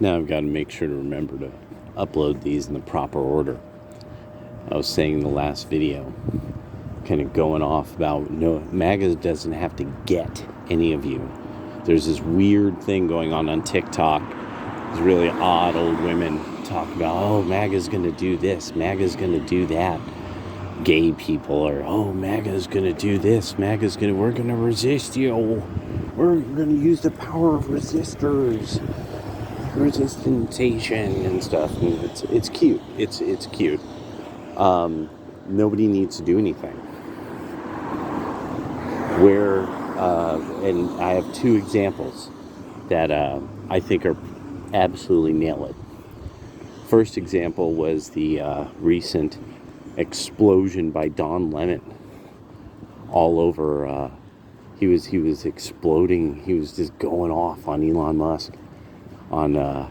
Now I've got to make sure to remember to upload these in the proper order. I was saying in the last video, kind of going off about, no, MAGA doesn't have to get any of you. There's this weird thing going on TikTok. These really odd old women talk about, oh, MAGA's going to do this, MAGA's going to do that. Gay people are, oh, MAGA's going to do this, we're going to resist you. We're going to use the power of resistors. Resistance-ation and stuff. And it's cute. It's cute. Nobody needs to do anything. And I have two examples that I think are absolutely nail it. First example was the recent explosion by Don Lemon all over. He was exploding. He was just going off on Elon Musk. I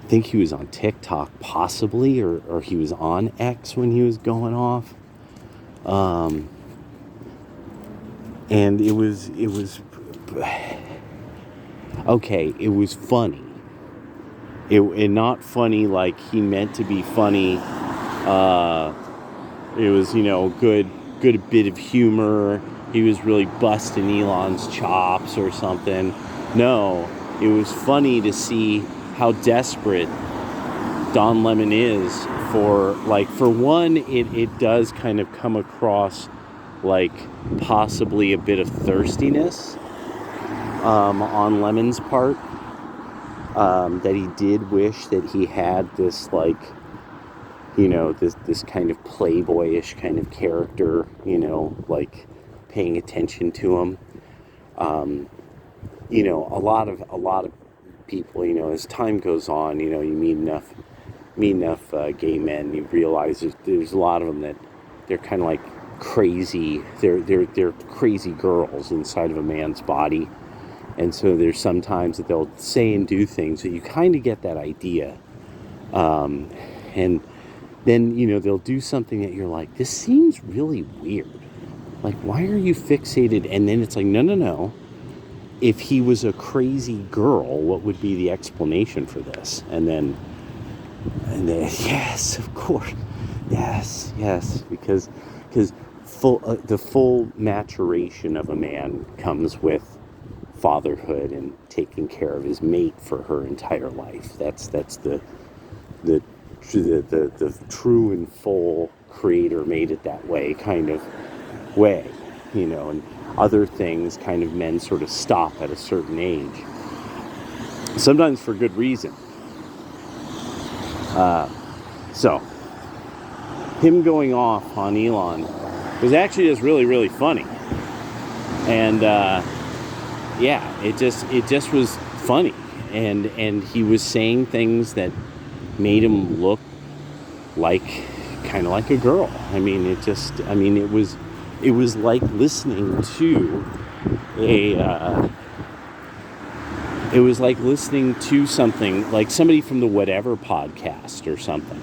think he was on TikTok possibly, or he was on X when he was going off. And it was okay, it was funny. It not funny like he meant to be funny. It was, good bit of humor. He was really busting Elon's chops or something. No, it was funny to see how desperate Don Lemon is for one, it does kind of come across like possibly a bit of thirstiness on Lemon's part, that he did wish that he had this this kind of playboyish kind of character, paying attention to him. A lot of people, as time goes on, you meet enough gay men, you realize there's a lot of them that they're kind of like crazy. They're crazy girls inside of a man's body, and so there's sometimes that they'll say and do things that you kind of get that idea, and then they'll do something that you're like, this seems really weird. Like, why are you fixated? And then it's like, no. If he was a crazy girl, what would be the explanation for this? And then yes, of course, yes, because the full maturation of a man comes with fatherhood and taking care of his mate for her entire life. That's the true and full creator made it that way kind of way, and other things kind of men sort of stop at a certain age, sometimes for good reason. So him going off on Elon was actually just really, really funny, and it just was funny, and he was saying things that made him look kind of like a girl. It was like listening to something like somebody from the Whatever podcast or something.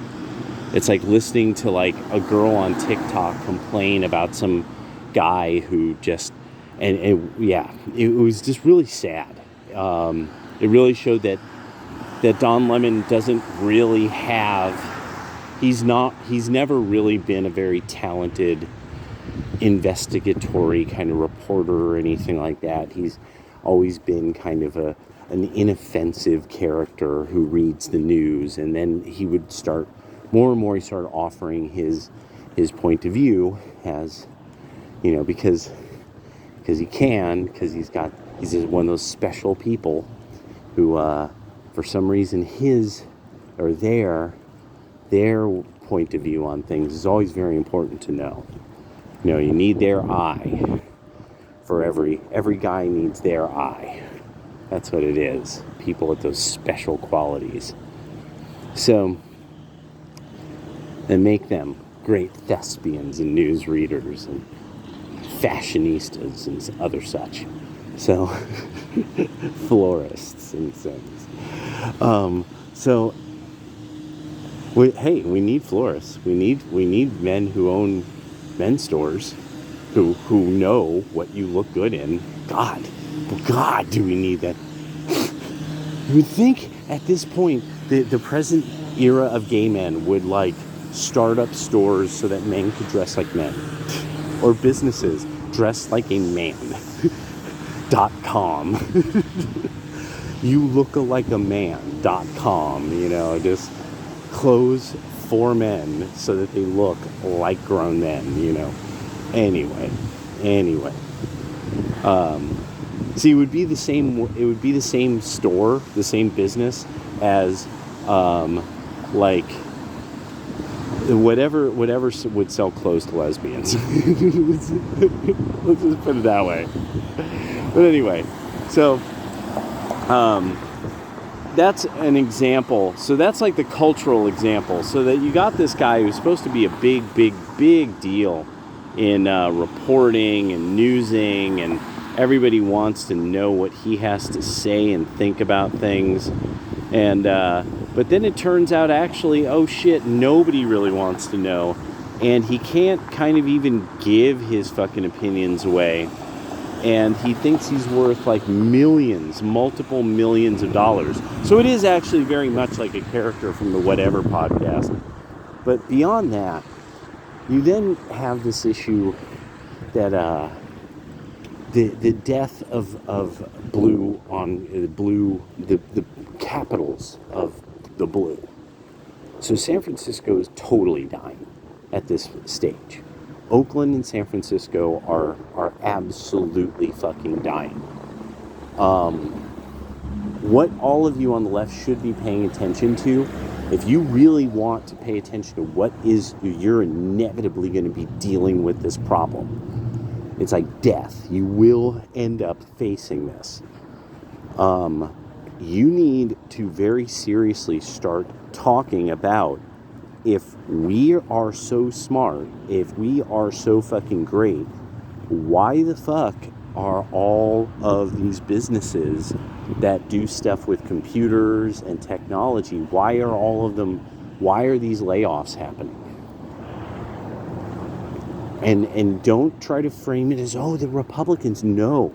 It's like listening to like a girl on TikTok complain about some guy who just, it was just really sad. It really showed that Don Lemon doesn't really have, he's never really been a very talented investigatory kind of reporter or anything like that. He's always been kind of an inoffensive character who reads the news, and then he would start more and more, he started offering his point of view as, because he can, because he's one of those special people who for some reason their point of view on things is always very important to know. You need their eye. For every guy needs their eye. That's what it is. People with those special qualities. So, and make them great thespians and newsreaders and fashionistas and other such. So, florists and things. We need florists. We need men who own men's stores, who know what you look good in. God, do we need that? You would think at this point, the present era of gay men would like start up stores so that men could dress like men, or businesses dress like a man. .com. You look like a man.com, just clothes for men so that they look like grown men, Anyway. See, it would be the same store, the same business as like whatever would sell clothes to lesbians. Let's just put it that way. But anyway, so that's an example. So that's like the cultural example. So that you got this guy who's supposed to be a big deal in reporting and newsing, and everybody wants to know what he has to say and think about things. And but then it turns out actually, oh shit, nobody really wants to know, and he can't kind of even give his fucking opinions away. And he thinks he's worth like multiple millions of dollars. So it is actually very much like a character from the Whatever podcast. But beyond that, you then have this issue that the death of blue on the capitals of the blue. So San Francisco is totally dying at this stage. Oakland and San Francisco are absolutely fucking dying. What all of you on the left should be paying attention to, if you really want to pay attention to what is you're inevitably going to be dealing with this problem, it's like death. You will end up facing this. You need to very seriously start talking about, if we are so smart, if we are so fucking great, why the fuck are all of these businesses that do stuff with computers and technology, why are these layoffs happening? And don't try to frame it as, oh, the Republicans. No,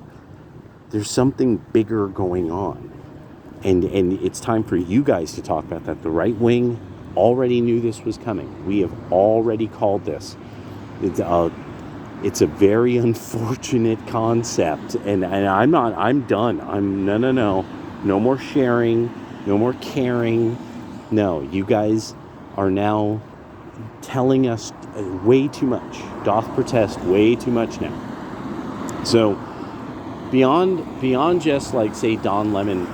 there's something bigger going on. And it's time for you guys to talk about that. The right wing already knew this was coming. We have already called this. It's a very unfortunate concept, and I'm done. No more sharing, no more caring. No, you guys are now telling us way too much. Doth protest way too much now. So beyond just like, say, Don Lemon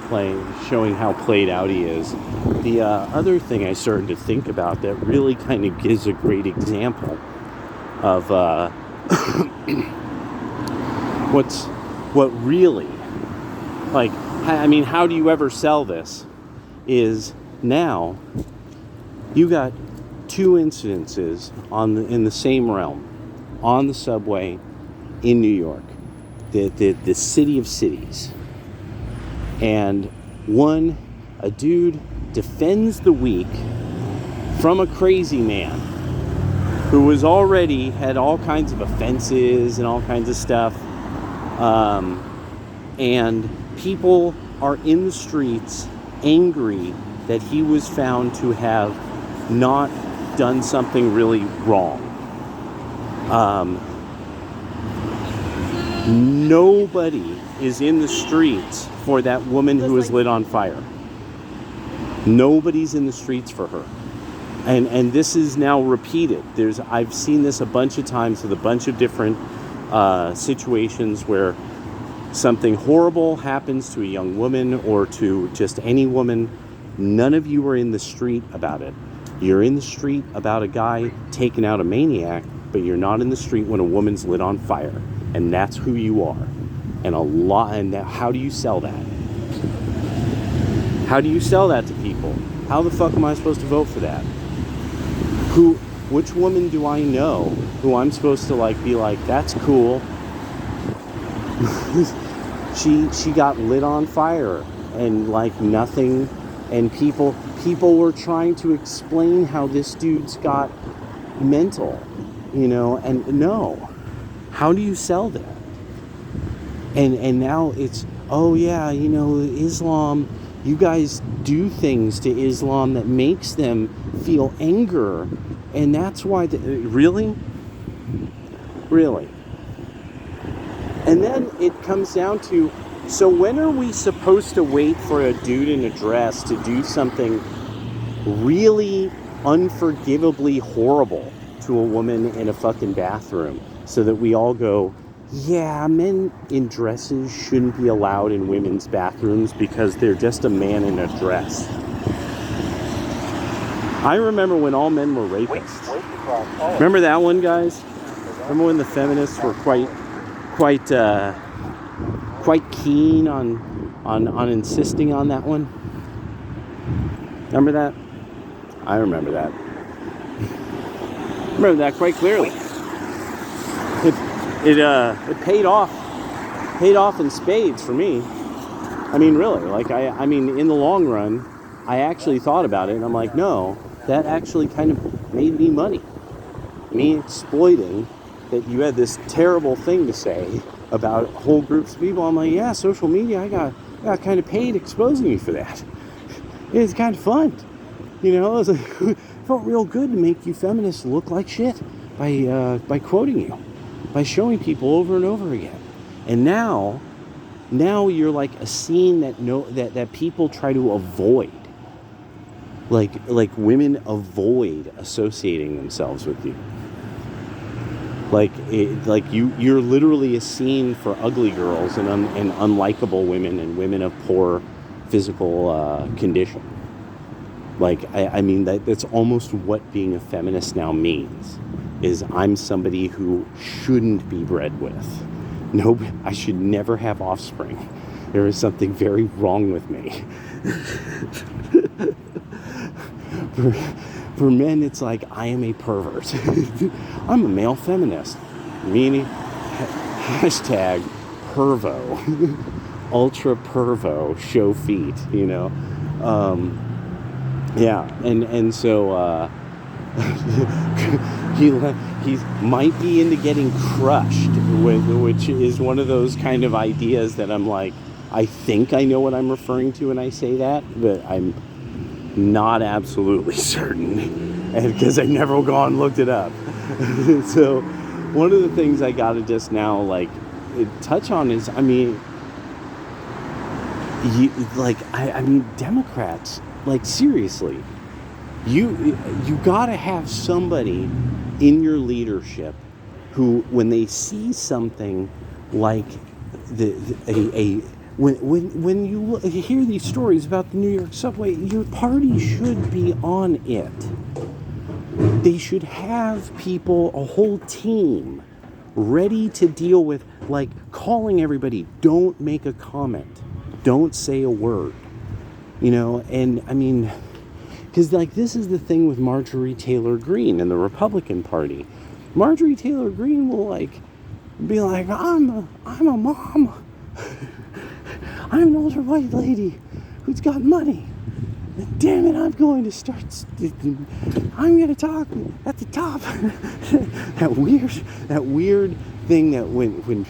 showing how played out he is, the other thing I started to think about that really kind of gives a great example of what really, like, I mean, how do you ever sell this, is now you got two incidences in the same realm on the subway in New York, the city of cities. And one, a dude defends the weak from a crazy man who was already had all kinds of offenses and all kinds of stuff. And people are in the streets angry that he was found to have not done something really wrong. Nobody is in the streets for that woman who was lit on fire. Nobody's in the streets for her. And this is now repeated. I've seen this a bunch of times with a bunch of different situations where something horrible happens to a young woman or to just any woman. None of you are in the street about it. You're in the street about a guy taking out a maniac, but you're not in the street when a woman's lit on fire. And that's who you are. And how do you sell that? How do you sell that to people? How the fuck am I supposed to vote for that? Which woman do I know who I'm supposed to be like, that's cool. she got lit on fire and nothing, and people were trying to explain how this dude's got mental, and no. How do you sell that? And now it's, oh yeah, Islam You guys do things to Islam that makes them feel anger. And that's why... Really? Really? And then it comes down to, so when are we supposed to wait for a dude in a dress to do something really unforgivably horrible to a woman in a fucking bathroom so that we all go, yeah, men in dresses shouldn't be allowed in women's bathrooms because they're just a man in a dress? I remember when all men were rapists. Remember that one, guys? Remember when the feminists were quite keen on insisting on that one? Remember that? I remember that. Remember that quite clearly. It paid off in spades for me. I mean, really, like I mean, in the long run, I actually thought about it, and I'm like, no, that actually kind of made me money. Me exploiting that you had this terrible thing to say about whole groups of people. I'm like, yeah, social media, I got kind of paid exposing you for that. It's kind of fun. You know, it felt real good to make you feminists look like shit by quoting you, by showing people over and over again. And now you're like a scene that people try to avoid. Like women avoid associating themselves with you. You're literally a scene for ugly girls and unlikable women and women of poor physical condition. I mean that's almost what being a feminist now means. Is I'm somebody who shouldn't be bred with. No, I should never have offspring. There is something very wrong with me. For men, it's like I am a pervert. I'm a male feminist. Meaning, hashtag pervo. Ultra pervo, show feet, you know. Yeah, and so he might be into getting crushed, which is one of those kind of ideas that I'm like, I think I know what I'm referring to when I say that, but I'm not absolutely certain, and because I've never gone and looked it up. So one of the things I gotta just now touch on is, I mean, Democrats, seriously, you gotta have somebody in your leadership who, when they see something like when you hear these stories about the New York subway, your party should be on it. They should have people, a whole team, ready to deal with, calling everybody, don't make a comment, don't say a word, you know. And I mean, because this is the thing with Marjorie Taylor Greene and the Republican Party. Marjorie Taylor Greene will be like, I'm a mom. I'm an older white lady who's got money. And damn it, I'm going to talk at the top. that weird thing that when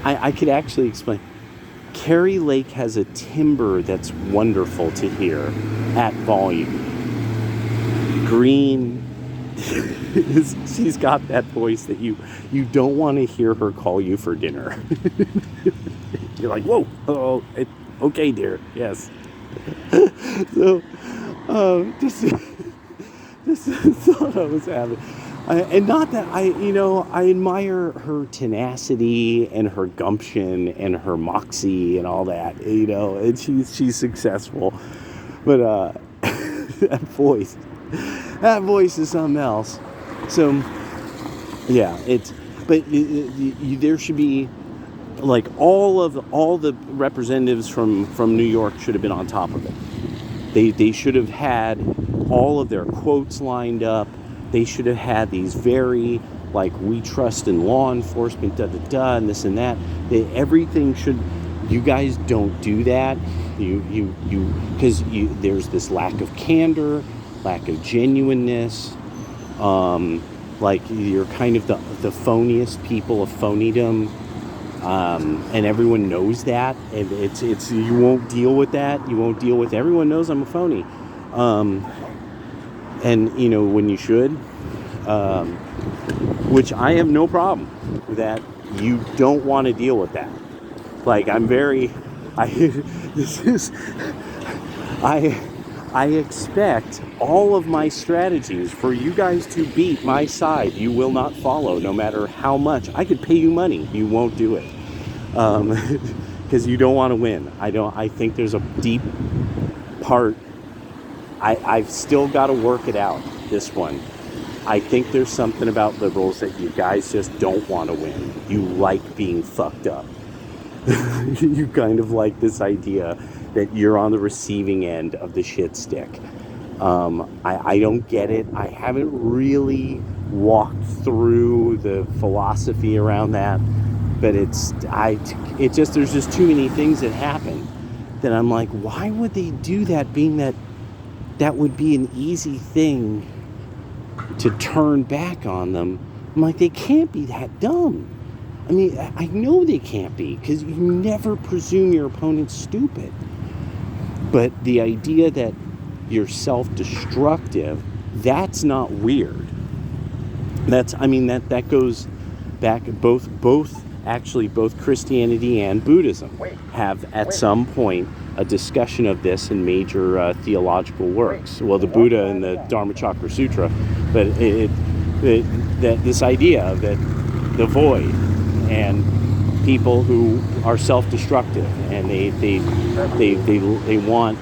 I could actually explain. Carrie Lake has a timbre that's wonderful to hear at volume. Green, she's got that voice that you don't want to hear her call you for dinner. You're like, whoa, okay, dear, yes. So, just thought I was having. And not that I admire her tenacity and her gumption and her moxie and all that, and she's successful. But that voice is something else. So, yeah, there should be, all the representatives from New York should have been on top of it. They should have had all of their quotes lined up. They should have had these very, we trust in law enforcement, and this and that. Everything should, you guys don't do that. Because there's this lack of candor, lack of genuineness. You're kind of the phoniest people of phonydom. And everyone knows that, and it's you won't deal with that. You won't deal with. Everyone knows I'm a phony, and you know when you should, which I have no problem with that. You don't want to deal with that. Like I'm very, I this is I expect all of my strategies for you guys to beat my side. You will not follow, no matter how much. I could pay you money. You won't do it. Because you don't want to win. I think there's a deep part. I've still got to work it out, this one. I think there's something about liberals that you guys just don't want to win. You like being fucked up. You kind of like this idea that you're on the receiving end of the shit stick. I don't get it. I haven't really walked through the philosophy around that. But there's just too many things that happen that I'm like, why would they do that, being that would be an easy thing to turn back on them? I'm like, they can't be that dumb. I mean, I know they can't be, because you never presume your opponent's stupid. But the idea that you're self-destructive, that's not weird. That goes back, both Christianity and Buddhism have at some point a discussion of this in major theological works. Well, the Buddha in the Dharmacakra Sutra, but this idea that the void and people who are self-destructive and they want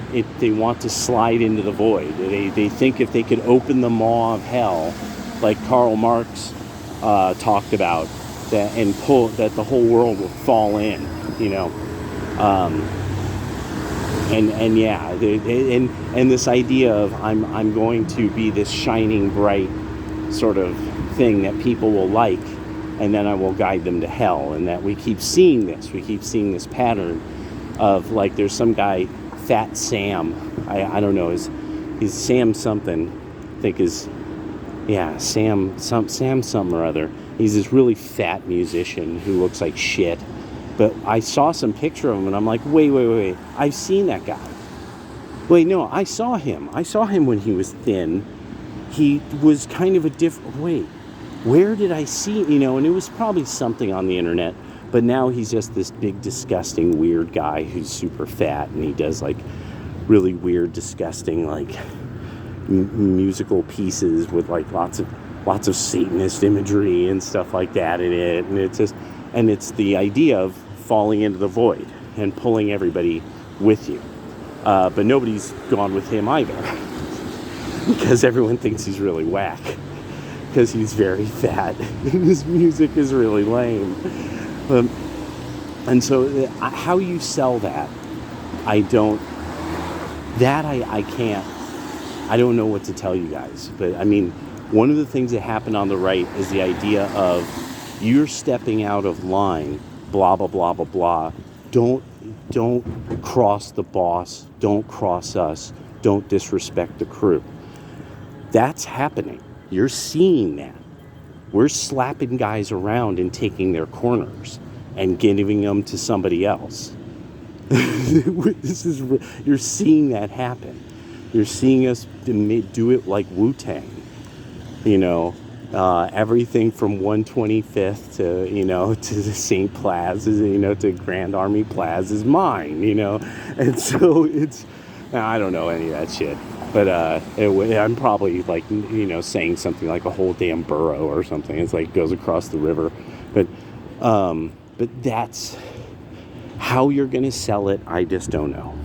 to slide into the void. They think if they could open the maw of hell, like Karl Marx talked about, and pull that the whole world will fall in, you know, and this idea of I'm going to be this shining bright sort of thing that people will like, and then I will guide them to hell. And that we keep seeing this pattern of, like, there's some guy, Fat Sam, I don't know, he's Sam something, I think is, yeah, Sam something or other. He's this really fat musician who looks like shit. But I saw some picture of him and I'm like, wait. I've seen that guy. Wait, no, I saw him. I saw him when he was thin. He was kind of a different, where did I see, you know, and it was probably something on the internet. But now he's just this big, disgusting, weird guy who's super fat. And he does like really weird, disgusting, like musical pieces with like lots of Satanist imagery and stuff like that in it, and it's the idea of falling into the void and pulling everybody with you. But nobody's gone with him either, because everyone thinks he's really whack, because he's very fat and his music is really lame. And so how you sell that, I can't. I don't know what to tell you guys, but I mean, one of the things that happened on the right is the idea of you're stepping out of line, blah, blah, blah, blah, blah. Don't cross the boss. Don't cross us. Don't disrespect the crew. That's happening. You're seeing that. We're slapping guys around and taking their corners and giving them to somebody else. You're seeing that happen. You're seeing us do it like Wu-Tang. You know, everything from 125th to, you know, to the St. Plaza, you know, to Grand Army Plaza is mine, you know. And so I don't know any of that shit. But I'm probably, like, you know, saying something like a whole damn borough or something. It's like goes across the river. But that's how you're going to sell it. I just don't know.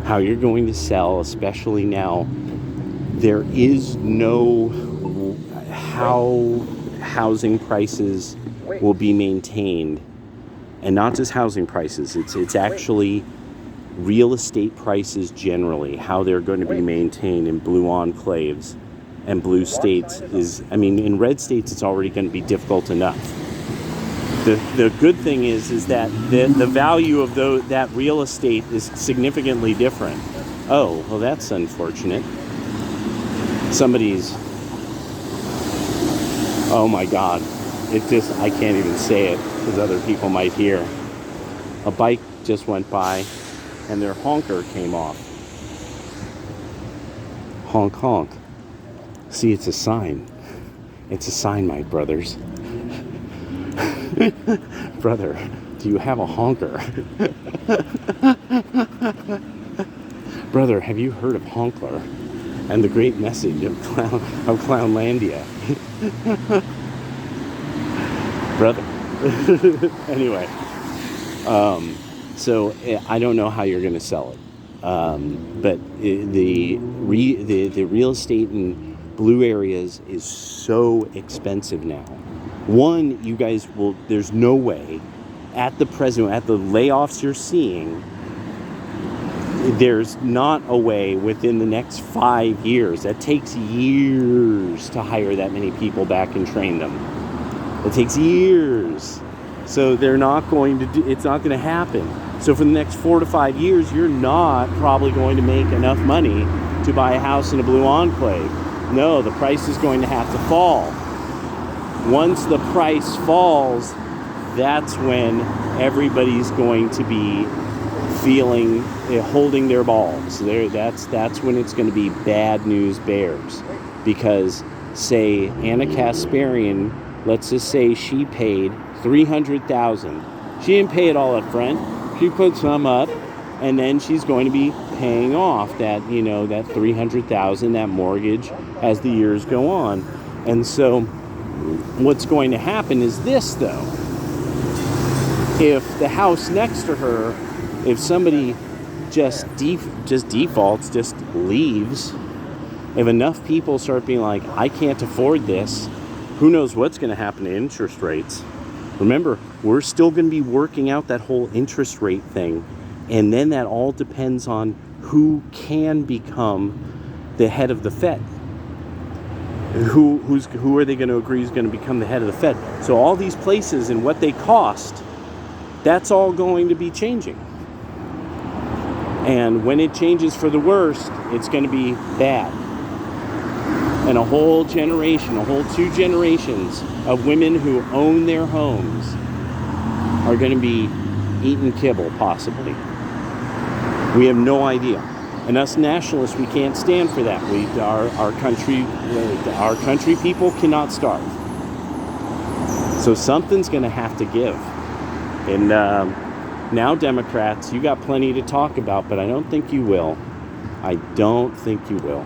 How you're going to sell, especially now, there is no how housing prices will be maintained, and not just housing prices. It's actually real estate prices generally, how they're going to be maintained in blue enclaves and blue states is, I mean, in red states it's already going to be difficult enough. The good thing is that the value of that real estate is significantly different. Oh, well, that's unfortunate. Oh my God. it just, I can't even say it because other people might hear. A bike just went by and their honker came off. Honk, honk. See, it's a sign. It's a sign, my brothers. Brother, do you have a honker? Brother, have you heard of Honkler and the great message of Clownlandia? Brother. Anyway, so I don't know how you're going to sell it, but the real estate in blue areas is so expensive now. One, you guys will, there's no way at the present, at the layoffs you're seeing, there's not a way within the next 5 years. That takes years to hire that many people back and train them. It takes years. So they're not going to do, it's not going to happen. So for the next 4 to 5 years, you're not probably going to make enough money to buy a house in a blue enclave. No, the price is going to have to fall. Once the price falls, that's when everybody's going to be feeling, holding their balls. That's when it's going to be bad news bears. Because, say, Anna Kasparian, let's just say she paid $300,000. She didn't pay it all up front. She put some up, and then she's going to be paying off that, that $300,000, that mortgage, as the years go on. And so what's going to happen is this, though. If the house next to her, if somebody just defaults, just leaves, if enough people start being like, I can't afford this, who knows what's going to happen to interest rates. Remember, we're still going to be working out that whole interest rate thing. And then that all depends on who can become the head of the Fed. Who are they going to agree is going to become the head of the Fed? So all these places and what they cost, that's all going to be changing. And when it changes for the worst, it's going to be bad. And a whole generation, a whole 2 generations of women who own their homes are going to be eating kibble, possibly. We have no idea. And us nationalists, we can't stand for that. Our country people cannot starve. So something's going to have to give. And now, Democrats, you got plenty to talk about, but I don't think you will. I don't think you will.